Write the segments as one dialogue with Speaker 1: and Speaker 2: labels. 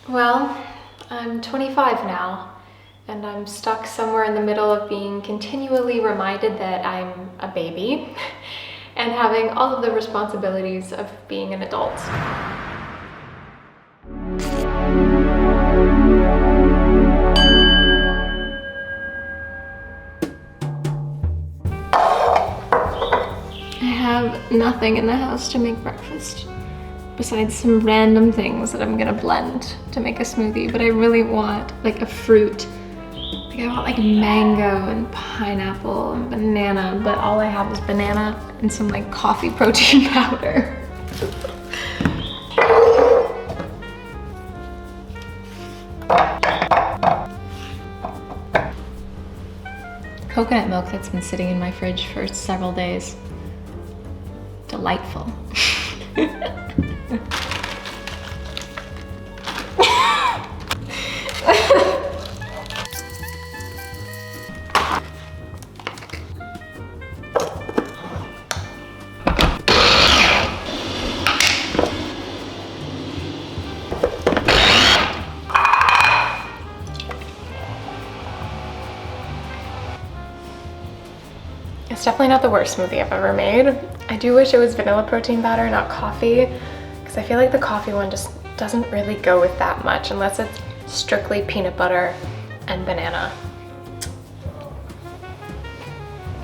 Speaker 1: Well, I'm 25 now, and I'm stuck somewhere in the middle of being continually reminded that I'm a baby and having all of the responsibilities of being an adult. I have nothing in the house to make breakfast besides some random things that I'm gonna blend to make a smoothie, but I really want like a fruit. Like I want like mango and pineapple and banana, but all I have is banana and some like coffee protein powder. Coconut milk that's been sitting in my fridge for several days. Delightful. It's definitely not the worst smoothie I've ever made. I do wish it was vanilla protein powder, not coffee, because I feel like the coffee one just doesn't really go with that much unless it's strictly peanut butter and banana.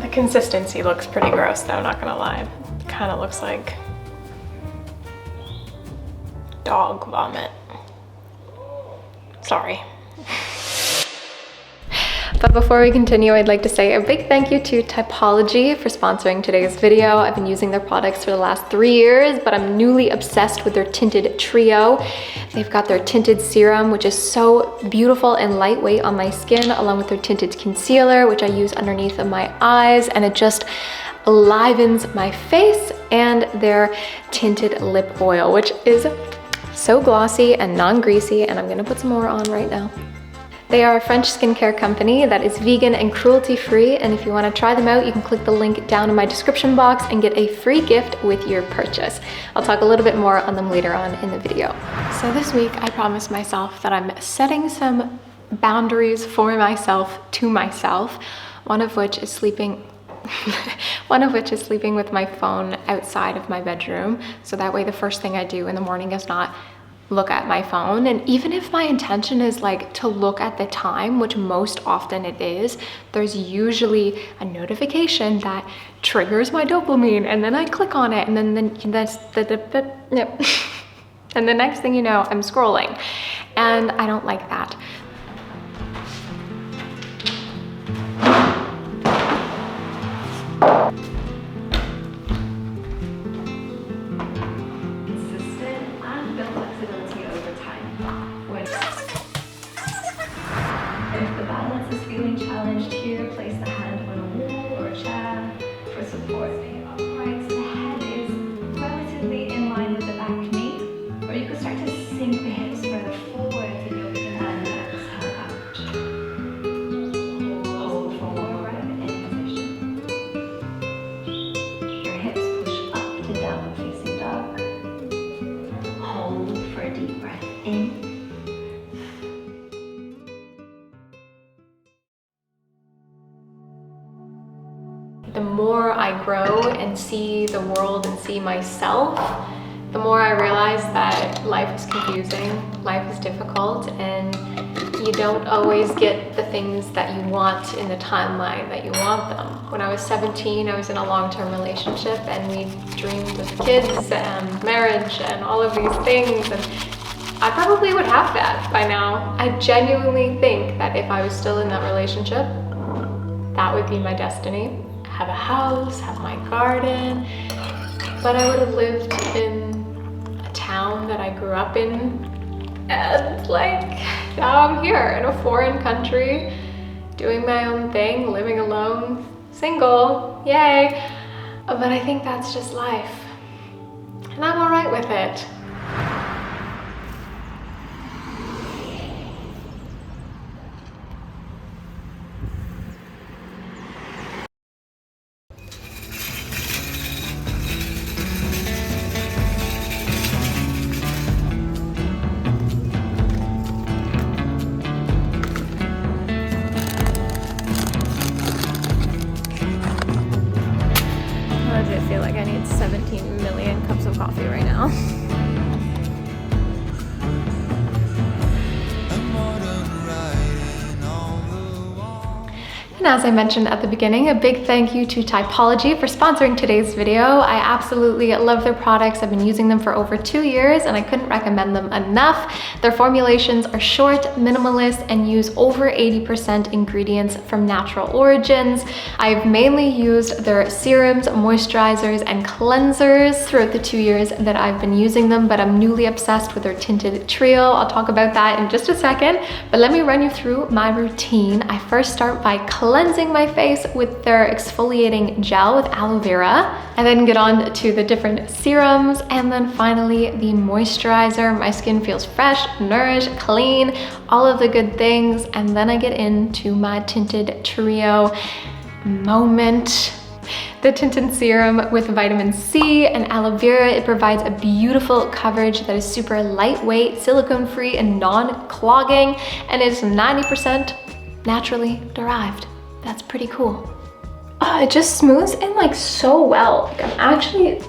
Speaker 1: The consistency looks pretty gross though, not gonna lie. It kind of looks like dog vomit. Sorry. But before we continue, I'd like to say a big thank you to Typology for sponsoring today's video. I've been using their products for the last 3 years, but I'm newly obsessed with their tinted trio. They've got their tinted serum, which is so beautiful and lightweight on my skin, along with their tinted concealer, which I use underneath of my eyes, and it just livens my face, and their tinted lip oil, which is so glossy and non-greasy, and I'm gonna put some more on right now. They are a French skincare company that is vegan and cruelty-free, and if you want to try them out, you can click the link down in my description box and get a free gift with your purchase. I'll talk a little bit more on them later on in the video. So this week, I promised myself that I'm setting some boundaries for myself, to myself, one of which is sleeping with my phone outside of my bedroom. So that way the first thing I do in the morning is not look at my phone. And even if my intention is like to look at the time, which most often it is, there's usually a notification that triggers my dopamine, and then I click on it, and then that's yep. And the next thing you know, I'm scrolling, and I don't like that.
Speaker 2: If the balance is feeling challenged here, place the hand on a wall or a chair for support. Stay upright so the head is relatively in line with the back knee, or you could start to sink the hips further forward and you'll begin to exhale out. Hold for one more breath in position. Your hips push up to downward facing dog. Hold for a deep breath in.
Speaker 1: The more I grow and see the world and see myself, the more I realize that life is confusing, life is difficult, and you don't always get the things that you want in the timeline that you want them. When I was 17, I was in a long-term relationship, and we dreamed of kids and marriage and all of these things, and I probably would have that by now. I genuinely think that if I was still in that relationship, that would be my destiny. Have a house, have my garden, but I would have lived in a town that I grew up in, and like now I'm here in a foreign country, doing my own thing, living alone, single, yay. But I think that's just life, and I'm all right with it. made 17 million cups of coffee right now. And as I mentioned at the beginning, a big thank you to Typology for sponsoring today's video. I absolutely love their products. I've been using them for over 2 years and I couldn't recommend them enough. Their formulations are short, minimalist, and use over 80% ingredients from natural origins. I've mainly used their serums, moisturizers, and cleansers throughout the 2 years that I've been using them, but I'm newly obsessed with their tinted trio. I'll talk about that in just a second, but let me run you through my routine. I first start by cleansing my face with their exfoliating gel with aloe vera. I then get on to the different serums, and then finally the moisturizer. My skin feels fresh, nourished, clean, all of the good things. And then I get into my tinted trio moment. The tinted serum with vitamin C and aloe vera. It provides a beautiful coverage that is super lightweight, silicone-free, and non-clogging, and is 90% naturally derived. That's pretty cool. It just smooths in like so well. Like I'm actually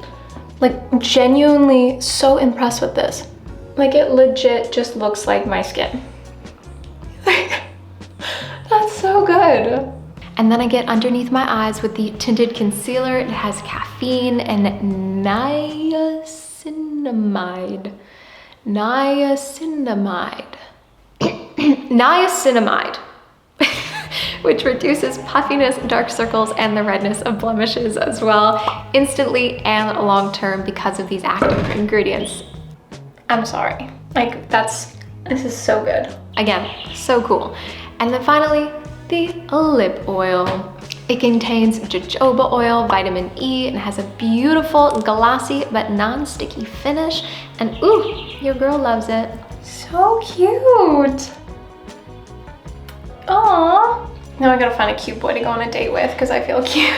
Speaker 1: like genuinely so impressed with this. Like it legit just looks like my skin. That's so good. And then I get underneath my eyes with the tinted concealer. It has caffeine and niacinamide. Niacinamide. Which reduces puffiness, dark circles, and the redness of blemishes as well, instantly and long-term because of these active ingredients. I'm sorry, like this is so good. Again, so cool. And then finally, the lip oil. It contains jojoba oil, vitamin E, and has a beautiful glossy but non-sticky finish. And ooh, your girl loves it. So cute. Aww. Now I gotta find a cute boy to go on a date with because I feel cute.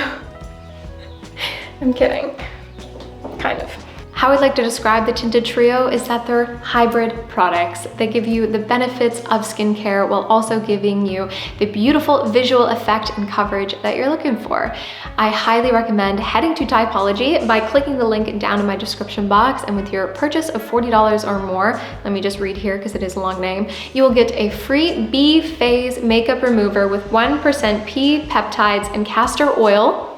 Speaker 1: I'm kidding, kind of. How I'd like to describe the tinted trio is that they're hybrid products. They give you the benefits of skincare while also giving you the beautiful visual effect and coverage that you're looking for. I highly recommend heading to Typology by clicking the link down in my description box, and with your purchase of $40 or more, let me just read here because it is a long name, you will get a free B phase makeup remover with 1% pea, peptides, and castor oil.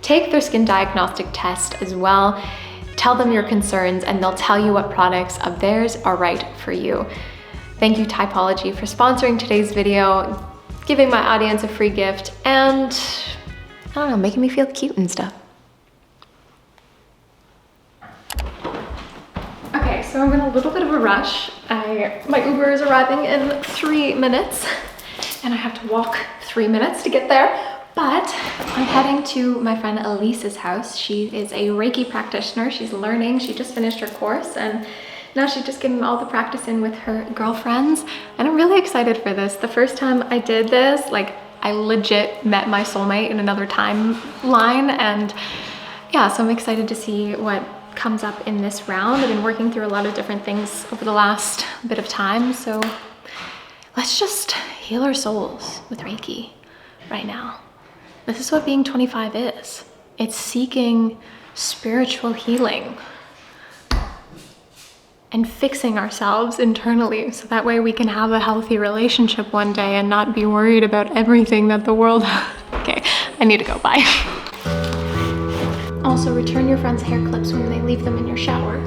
Speaker 1: Take their skin diagnostic test as well. Tell them your concerns and they'll tell you what products of theirs are right for you. Thank you Typology for sponsoring today's video, giving my audience a free gift, and I don't know, making me feel cute and stuff. Okay, so I'm in a little bit of a rush. My Uber is arriving in 3 minutes and I have to walk 3 minutes to get there. But I'm heading to my friend Elise's house. She is a Reiki practitioner. She's learning. She just finished her course and now she's just getting all the practice in with her girlfriends. And I'm really excited for this. The first time I did this, like I legit met my soulmate in another timeline. And yeah, so I'm excited to see what comes up in this round. I've been working through a lot of different things over the last bit of time. So let's just heal our souls with Reiki right now. This is what being 25 is. It's seeking spiritual healing and fixing ourselves internally so that way we can have a healthy relationship one day and not be worried about everything that the world has. Okay, I need to go, bye. Also, return your friend's hair clips when they leave them in your shower.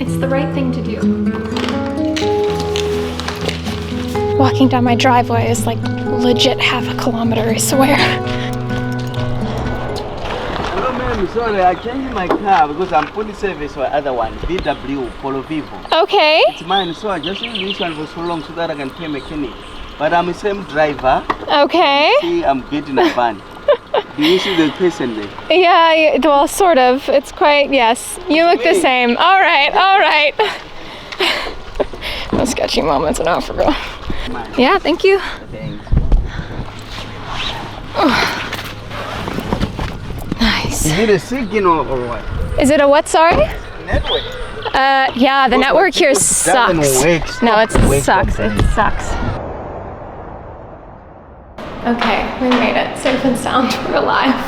Speaker 1: It's the right thing to do. Walking down my driveway is like legit half a kilometer, I swear.
Speaker 3: Hello ma'am, sorry, I changed my car because I'm putting service for other one, VW Polo Vivo.
Speaker 1: Okay.
Speaker 3: It's mine, so I just use this one for so long so that I can pay mechanic. But I'm the same driver.
Speaker 1: Okay.
Speaker 3: See, I'm getting a van. Do you see the person there?
Speaker 1: Yeah, well, sort of. It's quite, yes. You look the same. All right, all right. No sketchy moments enough for real. Yeah, thank you.
Speaker 3: Thanks.
Speaker 1: Oh. Nice.
Speaker 3: Is it a signal or what?
Speaker 1: Is it a what, sorry?
Speaker 3: Network.
Speaker 1: Yeah, the network here sucks. No, it sucks. It sucks. Okay, we made it. Safe and sound. We're alive.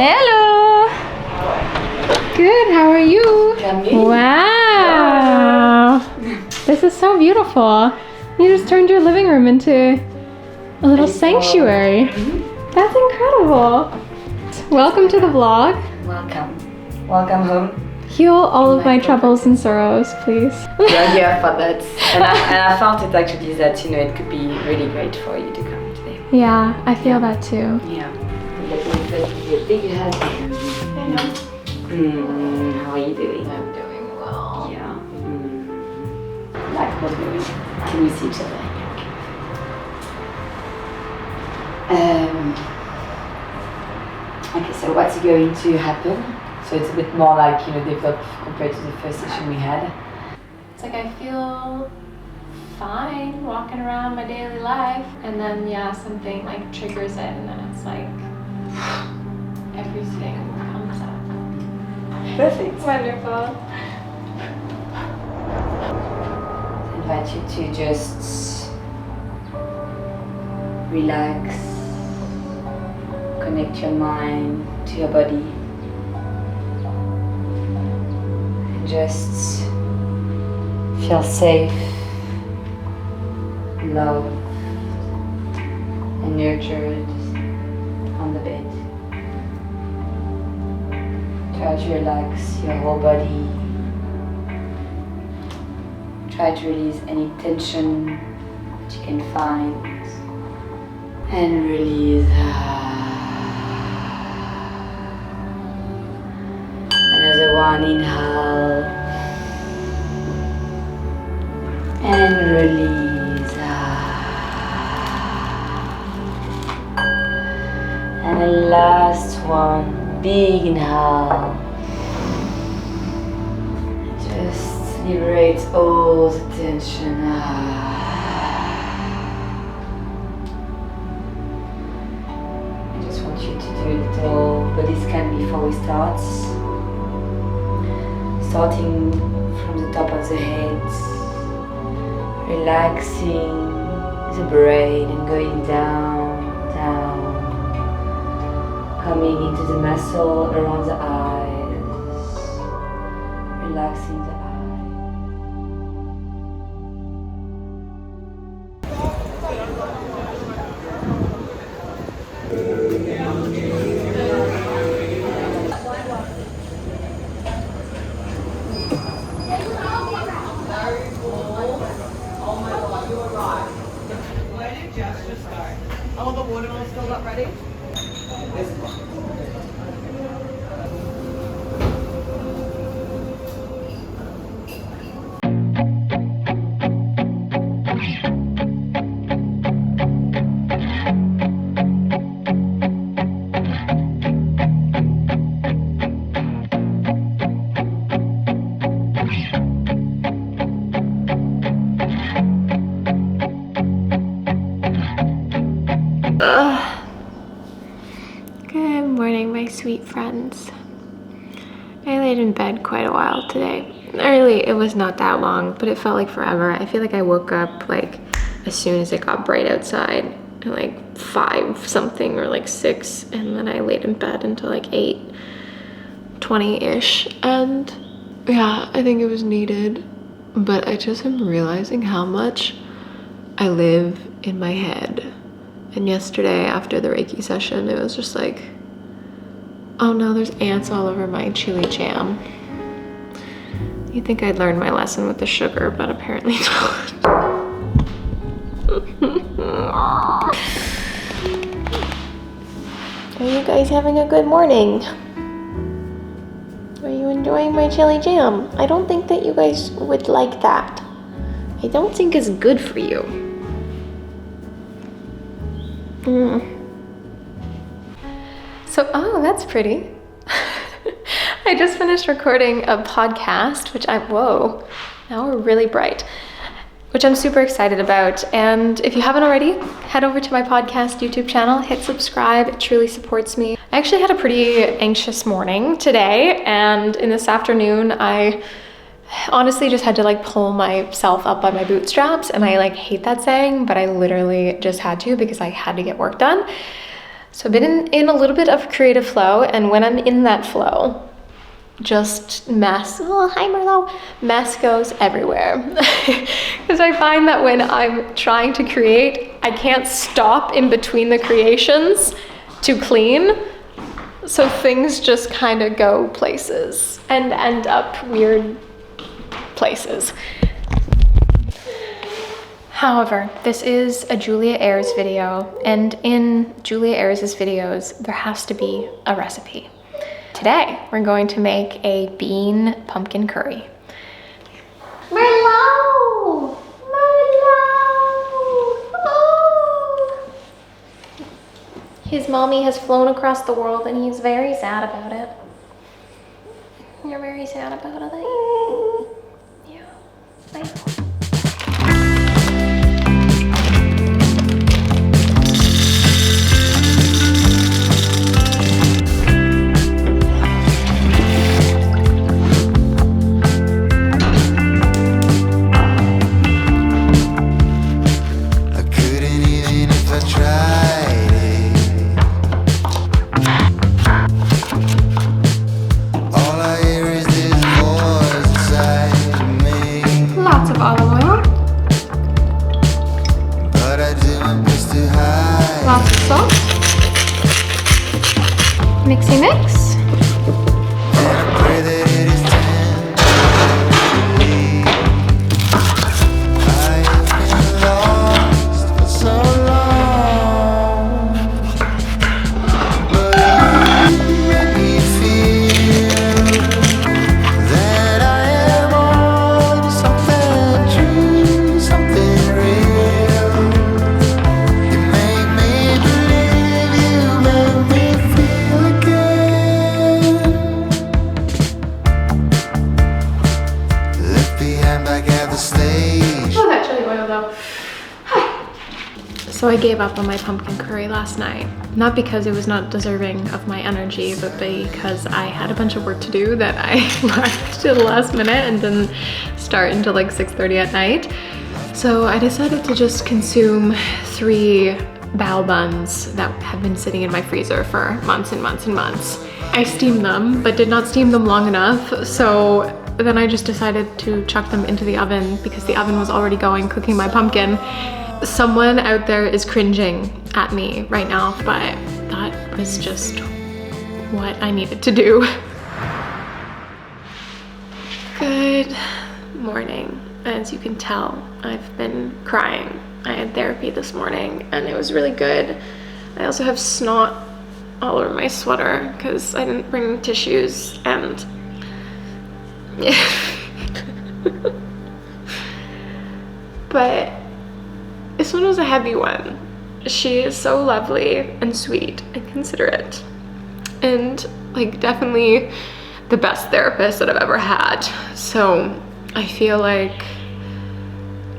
Speaker 1: Hello. Good, how are you? Wow. This is so beautiful. You just turned your living room into a little sanctuary. That's incredible. Welcome to the vlog.
Speaker 4: Welcome. Welcome home.
Speaker 1: Heal all of my troubles and sorrows, please.
Speaker 4: You're here for that. And I found it actually that, you know, it could be really great for you to come today.
Speaker 1: Yeah, I feel that too.
Speaker 4: Yeah. Let me first give you a big hug. How are you doing?
Speaker 1: I'm doing well.
Speaker 4: Yeah. Like what we can we see each other? Okay, so what's going to happen? So it's a bit more like, you know, developed compared to the first session we had.
Speaker 1: It's like I feel fine walking around my daily life, and then yeah, something like triggers it, and then it's like everything comes up.
Speaker 4: Perfect.
Speaker 1: Wonderful.
Speaker 4: I invite you to just relax, connect your mind to your body, and just feel safe, loved, and nurtured on the bed. Try to relax your whole body. Try to release any tension that you can find. And release. Another one, inhale. And release. And the last one, big inhale. Just liberate all the tension. I just want you to do a little body scan before we start. Starting from the top of the head, relaxing the brain and going down, down, coming into the muscle around the eyes, relaxing the eyes.
Speaker 5: All the watermelons still not ready?
Speaker 1: Good morning, my sweet friends. I laid in bed quite a while today. Really, it was not that long, but it felt like forever. I feel like I woke up like as soon as it got bright outside at like 5 something or like 6, and then I laid in bed until like 8:20-ish, and yeah, I think it was needed, but I just am realizing how much I live in my head. And yesterday after the Reiki session, it was just like, oh no, there's ants all over my chili jam. You'd think I'd learned my lesson with the sugar, but apparently not. Are you guys having a good morning? Are you enjoying my chili jam? I don't think that you guys would like that. I don't think it's good for you. So, oh, that's pretty. I just finished recording a podcast, which whoa, now we're really bright, which I'm super excited about. And if you haven't already, head over to my podcast YouTube channel, hit subscribe, it truly supports me. I actually had a pretty anxious morning today, and in this afternoon, I honestly just had to like pull myself up by my bootstraps, and I like hate that saying, but I literally just had to because I had to get work done. So I've been in a little bit of creative flow, and when I'm in that flow, just mess, oh hi Merlot, mess goes everywhere. Because I find that when I'm trying to create, I can't stop in between the creations to clean. So things just kind of go places and end up weird places. However, this is a Julia Ayres video, and in Julia Ayres' videos, there has to be a recipe. Today, we're going to make a bean pumpkin curry. Merlot! Merlot! Oh! His mommy has flown across the world and he's very sad about it. You're very sad about it, Yeah. I know. Mixy mix. So I gave up on my pumpkin curry last night, not because it was not deserving of my energy, but because I had a bunch of work to do that I left to the last minute and didn't start until like 6:30 at night. So I decided to just consume 3 bao buns that have been sitting in my freezer for months and months and months. I steamed them, but did not steam them long enough, so then I just decided to chuck them into the oven because the oven was already going, cooking my pumpkin. Someone out there is cringing at me right now, but that was just what I needed to do. Good morning. As you can tell, I've been crying. I had therapy this morning and it was really good. I also have snot all over my sweater because I didn't bring tissues, and but this one was a heavy one. She is so lovely and sweet and considerate, and like definitely the best therapist that I've ever had. So I feel like,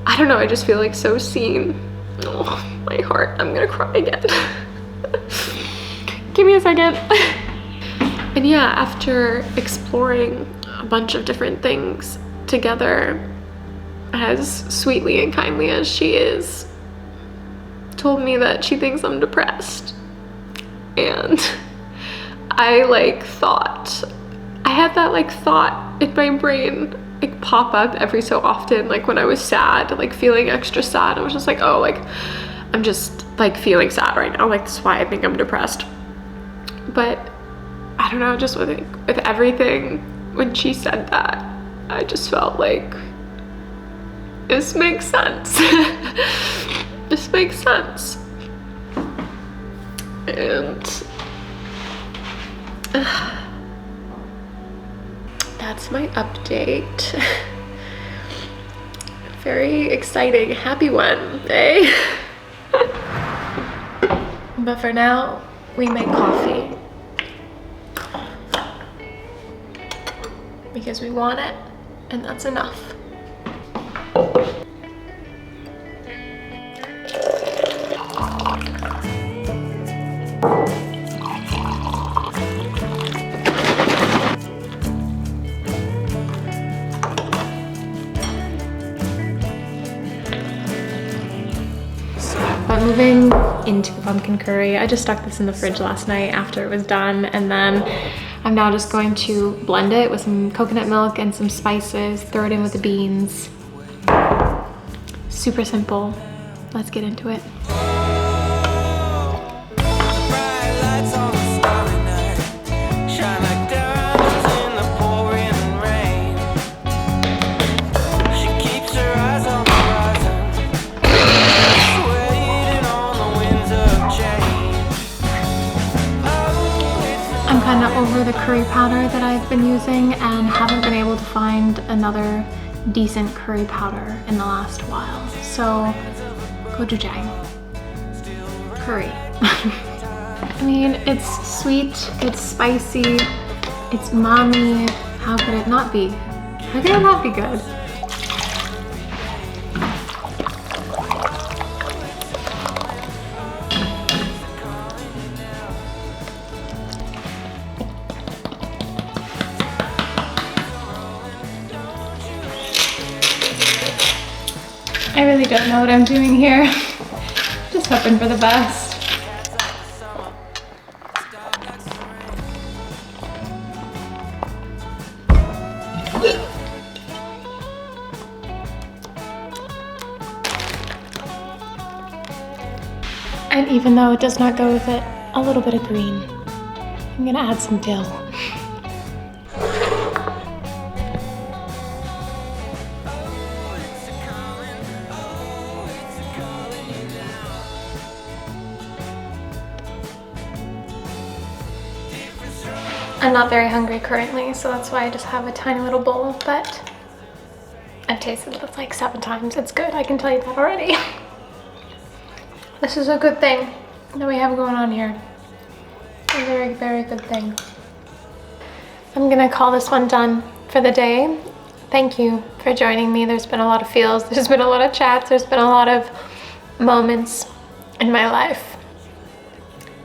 Speaker 1: I don't know, I just feel like so seen. Oh, my heart, I'm gonna cry again. Give me a second. And yeah, after exploring a bunch of different things together, as sweetly and kindly as she is, told me that she thinks I'm depressed. And I like thought, I had that like thought in my brain like pop up every so often, like when I was sad, like feeling extra sad. I was just like, oh, like I'm just like feeling sad right now, like that's why I think I'm depressed. But I don't know, just with everything, when she said that, I just felt like this makes sense. This makes sense. And that's my update. Very exciting, happy one, eh? But for now, we make coffee because we want it, and that's enough. But moving into the pumpkin curry. I just stuck this in the fridge last night after it was done, and then I'm now just going to blend it with some coconut milk and some spices, throw it in with the beans. Super simple. Let's get into it. I'm kind of over the curry powder that I've been using and haven't been able to find another decent curry powder in the last while. So, gochujang. Curry. I mean, it's sweet, it's spicy, it's umami. How could it not be? How could it not be good? I really don't know what I'm doing here. Just hoping for the best. And even though it does not go with it, a little bit of green. I'm gonna add some dill. I'm not very hungry currently, so that's why I just have a tiny little bowl, but I've tasted this like 7 times. It's good, I can tell you that already. This is a good thing that we have going on here. A very, very good thing. I'm gonna call this one done for the day. Thank you for joining me. There's been a lot of feels, there's been a lot of chats, there's been a lot of moments in my life.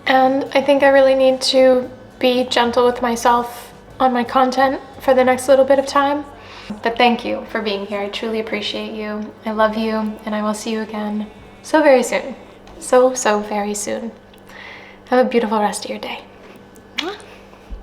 Speaker 1: And I think I really need to be gentle with myself on my content for the next little bit of time. But thank you for being here. I truly appreciate you. I love you, and I will see you again so very soon. So very soon. Have a beautiful rest of your day.